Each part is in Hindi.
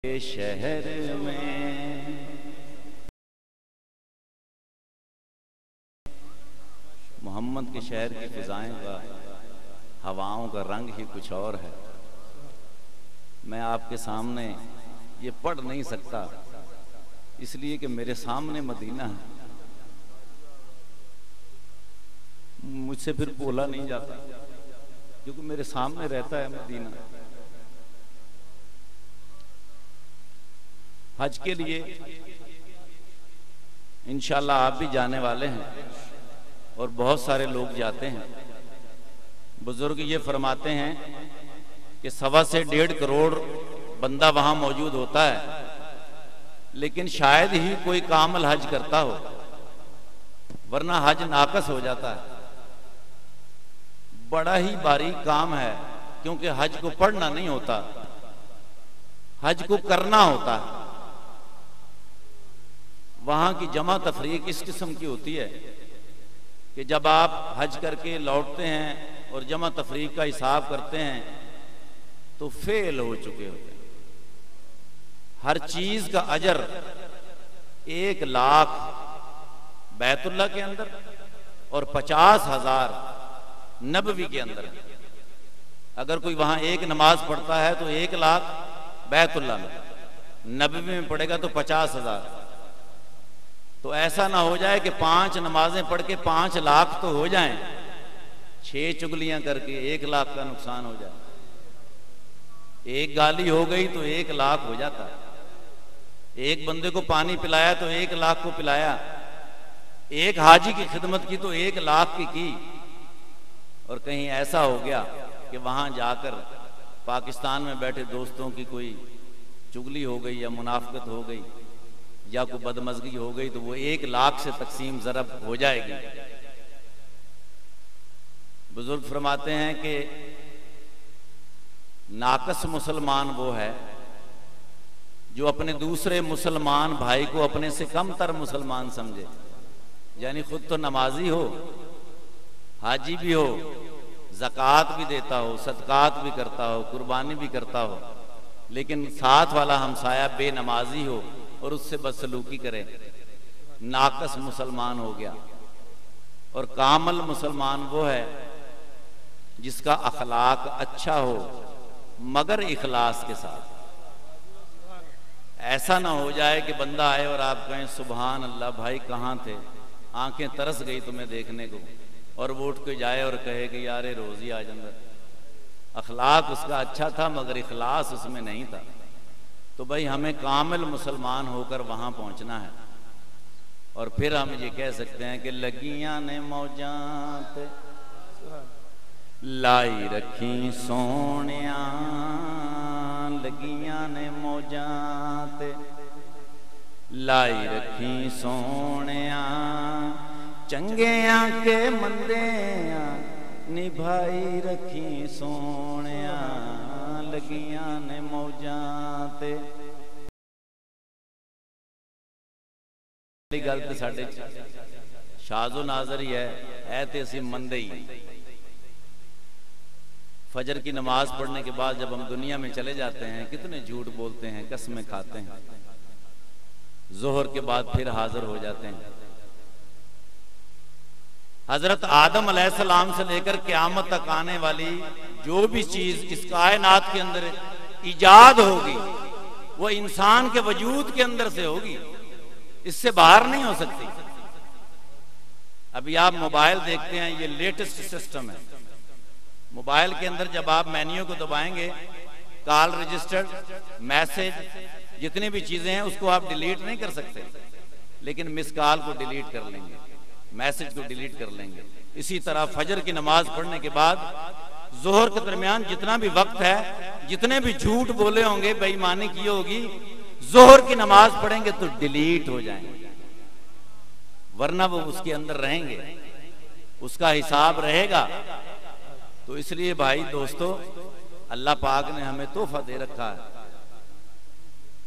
के शहर में मोहम्मद के शहर की फिजाएं का हवाओं का रंग ही कुछ और है। मैं आपके सामने ये पढ़ नहीं सकता इसलिए कि मेरे सामने मदीना है, मुझसे फिर बोला नहीं जाता क्योंकि मेरे सामने रहता है मदीना। हज के लिए इंशाल्लाह आप भी जाने वाले हैं और बहुत सारे लोग जाते हैं। बुजुर्ग ये फरमाते हैं कि 1.25 से 1.5 करोड़ बंदा वहां मौजूद होता है, लेकिन शायद ही कोई कामल हज करता हो, वरना हज नाकस हो जाता है। बड़ा ही बारीक काम है, क्योंकि हज को पढ़ना नहीं होता, हज को करना होता है। वहां की जमा तफरीक इस किस्म की होती है कि जब आप हज करके लौटते हैं और जमा तफरीक का हिसाब करते हैं तो फेल हो चुके होते हैं। हर चीज का अजर 1 लाख बैतुल्लाह के अंदर और 50,000 नबवी के अंदर। अगर कोई वहां एक नमाज पढ़ता है तो 1 लाख बैतुल्लाह में, नबवी में पढ़ेगा तो 50,000। तो ऐसा ना हो जाए कि 5 नमाजें पढ़ के 5 लाख तो हो जाएं, 6 चुगलियां करके 1 लाख का नुकसान हो जाए। एक गाली हो गई तो 1 लाख हो जाता है। एक बंदे को पानी पिलाया तो 1 लाख को पिलाया। एक हाजी की खिदमत की तो 1 लाख की। और कहीं ऐसा हो गया कि वहां जाकर पाकिस्तान में बैठे दोस्तों की कोई चुगली हो गई या मुनाफिकत हो गई या कोई बदमज़गी हो गई तो वो 1 लाख से तकसीम ज़रब हो जाएगी। बुजुर्ग फरमाते हैं कि नाकस मुसलमान वो है जो अपने दूसरे मुसलमान भाई को अपने से कमतर मुसलमान समझे। यानी खुद तो नमाजी हो, हाजी भी हो, ज़कात भी देता हो, सदकात भी करता हो, कुर्बानी भी करता हो, लेकिन साथ वाला हमसाया बेनमाजी हो और उससे बदसलूकी करे, नाकस मुसलमान हो गया। और कामल मुसलमान वो है जिसका अखलाक अच्छा हो मगर इखलास के साथ। ऐसा ना हो जाए कि बंदा आए और आप कहें सुभान अल्लाह भाई कहाँ थे, आंखें तरस गई तुम्हें देखने को, और वो उठ के जाए और कहे कि यार रोजी आज अंदर। अखलाक उसका अच्छा था मगर इखलास उसमें नहीं था। तो भाई हमें कामिल मुसलमान होकर वहां पहुंचना है। और फिर हम ये कह सकते हैं कि लगियां ने मौजां ते लाई रखी सोनिया, लगियां ने मौजां ते लाई रखी सोनिया, चंगियां के मंदियां निभाई रखी सोनिया, लगियां ने मौजां ते। गल तो साडे शाजो नाजर ही है ते असीं मंदे ही। फजर की नमाज पढ़ने के बाद जब हम दुनिया में चले जाते हैं कितने झूठ बोलते हैं, कसमें खाते हैं। जोहर के बाद फिर हाजिर हो जाते हैं। हजरत आदम अलैहिस्सलाम से लेकर क़यामत तक आने वाली जो भी चीज इस कायनात के अंदर इजाद होगी वो इंसान के वजूद के अंदर से होगी, इससे बाहर नहीं हो सकती। अभी आप मोबाइल देखते हैं, ये लेटेस्ट सिस्टम है। मोबाइल के अंदर जब आप मेन्यू को दबाएंगे, कॉल रजिस्टर्ड, मैसेज, जितनी भी चीजें हैं उसको आप डिलीट नहीं कर सकते, लेकिन मिस कॉल को डिलीट कर लेंगे, मैसेज को डिलीट कर लेंगे। इसी तरह फजर की नमाज पढ़ने के बाद जोहर के दरमियान जितना भी वक्त है, जितने भी झूठ बोले होंगे, बेईमानी की होगी, जोहर की नमाज पढ़ेंगे तो डिलीट हो जाएंगे, वरना वो उसके अंदर रहेंगे, उसका हिसाब रहेगा। तो इसलिए भाई दोस्तों, अल्लाह पाक ने हमें तोहफा दे रखा है।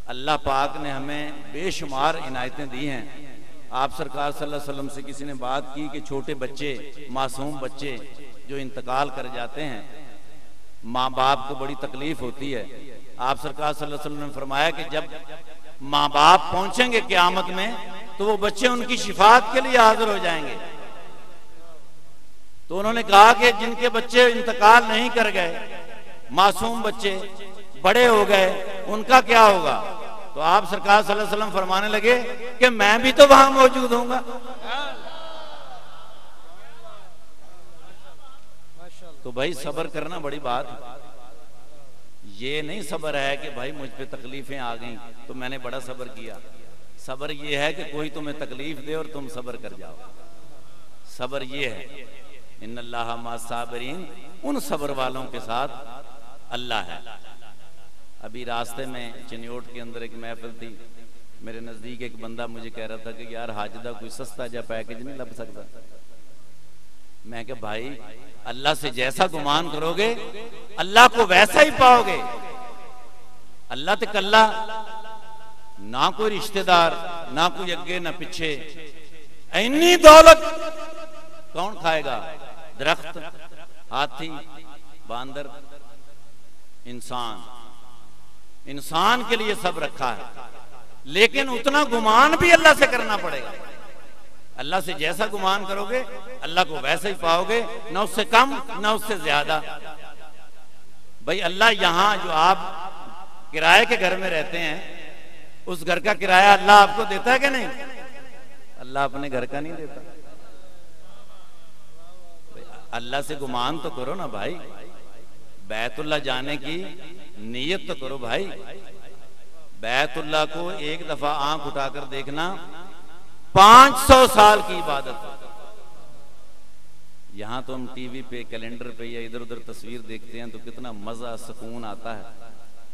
अल्लाह पाक ने हमें बेशुमार इनायतें दी हैं। आप सरकार सल्लल्लाहु अलैहि वसल्लम से किसी ने बात की कि छोटे बच्चे, मासूम बच्चे जो इंतकाल कर जाते हैं माँ बाप को बड़ी तकलीफ होती है। आप सरकार सल्लल्लाहु अलैहि वसल्लम ने फरमाया कि जब माँ बाप पहुंचेंगे क़यामत में तो वो बच्चे उनकी शिफात के लिए हाजिर हो जाएंगे। तो उन्होंने कहा कि जिनके बच्चे इंतकाल नहीं कर गए, मासूम बच्चे बड़े हो गए, उनका क्या होगा? तो आप सरकार सल्लल्लाहु अलैहि वसल्लम फरमाने लगे कि मैं भी तो वहां मौजूद होऊंगा। तो भाई सब्र करना बड़ी बात है। ये नहीं सब्र है कि भाई मुझ पे तकलीफें आ गई तो मैंने बड़ा सब्र किया। सब्र ये है कि कोई तुम्हें तकलीफ दे और तुम सब्र कर जाओ। सब्र ये है, इन्नल्लाह मअस साबिरीन, उन सब्र वालों के साथ अल्लाह है। अभी रास्ते में चिन्योट के अंदर एक महफिल थी, मेरे नजदीक एक बंदा मुझे कह रहा था कि यार हाज दा कोई सस्ता जा पैकेज नहीं लग सकता। मैं कहा भाई अल्लाह से जैसा गुमान करोगे अल्लाह को वैसा ही पाओगे। अल्लाह ते कल्ला, ना कोई रिश्तेदार, ना कोई अगे ना पीछे। इन्नी दौलत कौन खाएगा? दरख्त, हाथी, बांदर, इंसान। इंसान के लिए सब रखा है, लेकिन उतना गुमान भी अल्लाह से करना पड़ेगा। अल्लाह से जैसा गुमान करोगे अल्लाह को वैसे ही पाओगे, ना उससे कम ना उससे ज्यादा। भाई अल्लाह यहां जो आप किराए के घर में रहते हैं, उस घर का किराया अल्लाह आपको देता है कि नहीं? अल्लाह अपने घर का नहीं देता। अल्लाह से गुमान तो करो ना भाई, बैतुल्लाह जाने की नीयत तो करो भाई। बैतुल्लाह को एक दफा आंख उठाकर देखना 500 साल की इबादत। यहां तो हम टीवी पे, कैलेंडर पे या इधर उधर तस्वीर देखते हैं तो कितना मजा सुकून आता है।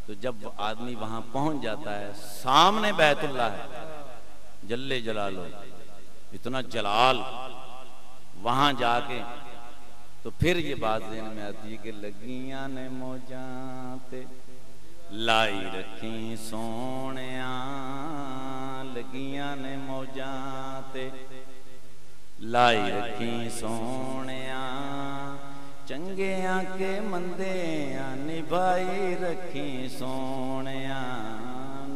तो जब आदमी वहां पहुंच जाता है, सामने बैतुल्लाह है, जल्ले जलालो, इतना जलाल, वहां जाके तो फिर ये बात ज़हन में आती है कि लगियां ने मौजां ते लाई रखी सोहणिया, लगियां ने मौजां ते लाई रखी सोहणिया, चंगियां के मंदियां निभाई रखी सोहणिया,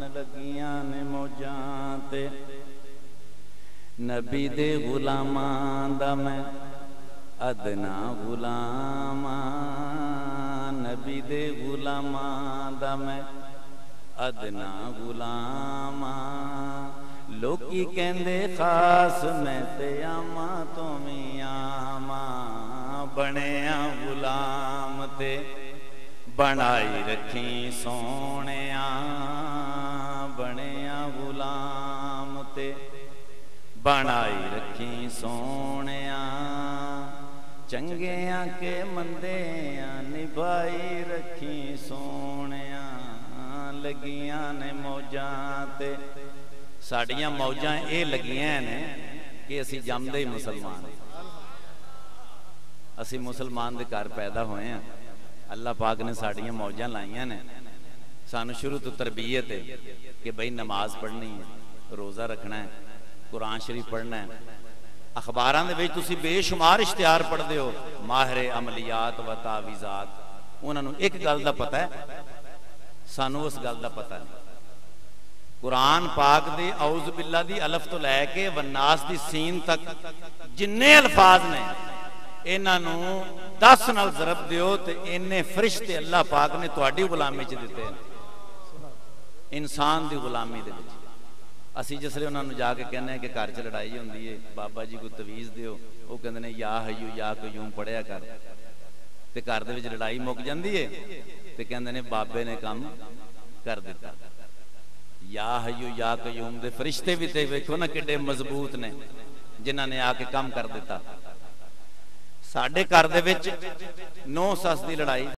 लगियां ने मौजां ते। नबी दे गुलामां दा मैं अदना गुलामा, नबी दे गुलामां दा मैं अदना गुलामा, लोकी कहंदे खास मैं ते आमा तो मी आमा, बनिया गुलाम ते बनाई रखी सोहणिया, बनिया गुलाम ते बनाई रखी सोहणिया, चंगियां के मंदियां निभाई रखी सोहणिया, लगियां ने मौजां ते। साड़ियां मौजां ये लगियां ने कि असी जमदे ही मुसलमान, असी मुसलमान दे घर पैदा होए हैं। अल्लाह पाक ने साड़ियां मौजां लाइयां ने। सानू शुरू तो तरबियत है कि भाई नमाज पढ़नी है, रोज़ा रखना है, कुरान शरीफ पढ़ना है। अखबारां दे विच तुसीं बेशुमार इश्तिहार पढ़दे हो, माहिर अमलियात व तावीज़ात। उन्हां नूं एक गल दा पता है, सानू उस गल दा पता नहीं। कुरान पाक दे औज़ बिल्ला दी अलफ तो लैके वन्नास दी सीन तक जिन्ने अल्फाज ने, इन्हां नूं 10 नाल ज़रब दिओ ते इन्ने फरिश्ते अल्लाह पाक ने तुहाडी गुलामी च दिते हैं, इंसान दी गुलामी दे विच। असी जिसले उन्होंने जाके कहने कि घर च लड़ाई होंदी है, बाबा जी को तवीज़ दिओ, वो कहते हैं या हयू या कयूम पढ़िया कर, ते घर दे विच लड़ाई मुक जाती है ते कहते हैं बाबे ने काम कर दिता। या हयू या कयूम दे फरिश्ते भी ते वेखो ना किड्डे मजबूत ने, जिन्हां ने आके काम कर दिता। साडे घर दे विच नौ सस दी लड़ाई